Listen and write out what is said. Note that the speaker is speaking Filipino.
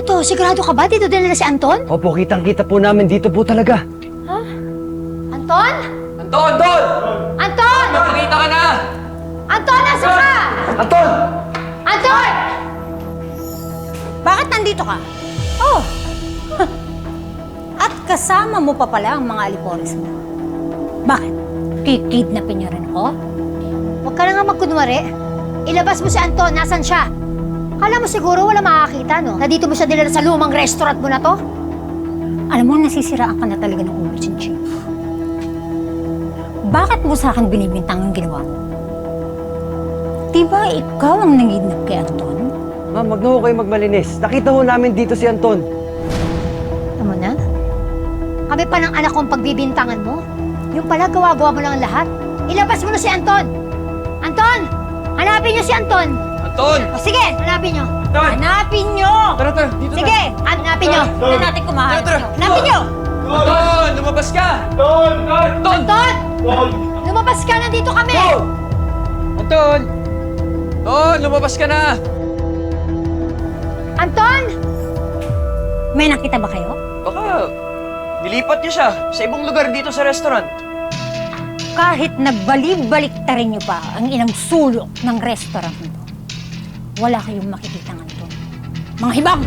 to? Sigurado ka ba? Dito din nila si Anton? Opo, kitang-kita po namin dito po talaga. Ha? Anton? Anton! Anton! Anton! Magpakita ka na! Anton, nasa ka? Anton! Anton! Bakit nandito ka? Oh! At kasama mo pa pala ang mga alipores mo. Bakit? Kikidnapin niyo rin ako? Huwag ka na nga magkunwari. Ilabas mo si Anton. Nasaan siya? Kala mo siguro wala makakita, no? Na dito mo siya dinala sa lumang restaurant mo na to? Alam mo, nasisiraan ka na talaga ng ulo, Chief. Bakit mo sa akin binibintang ang ginawa mo? Diba ikaw ang nangidnap kay Anton? Ma'am, wag na ho kayo magmalinis. Nakita ho namin dito si Anton. Tama na? Kami pa ng anak kong pagbibintangan mo? Yung pala gawa-gawa mo lang ang lahat? Ilabas mo na si Anton! Anton! Hanapin niyo si Anton! Anton! O sige, hanapin niyo! Anton! Hanapin niyo! Tara, tara, dito Sige, hanapin niyo! Tignan natin kung mahanap Tara, niyo. tara. Hanapin niyo! Anton! Lumabas ka! Anton! Anton! Anton! Lumabas ka! Nandito kami! Anton! Anton! Lumabas ka na! Anton! May nakita ba kayo? Baka nilipat niyo siya sa ibang lugar dito sa restaurant. Kahit nagbalik-balik ta rin niyo pa ang inang sulok ng restaurant nito, wala kayong makikita ng Anton. Mga hibang!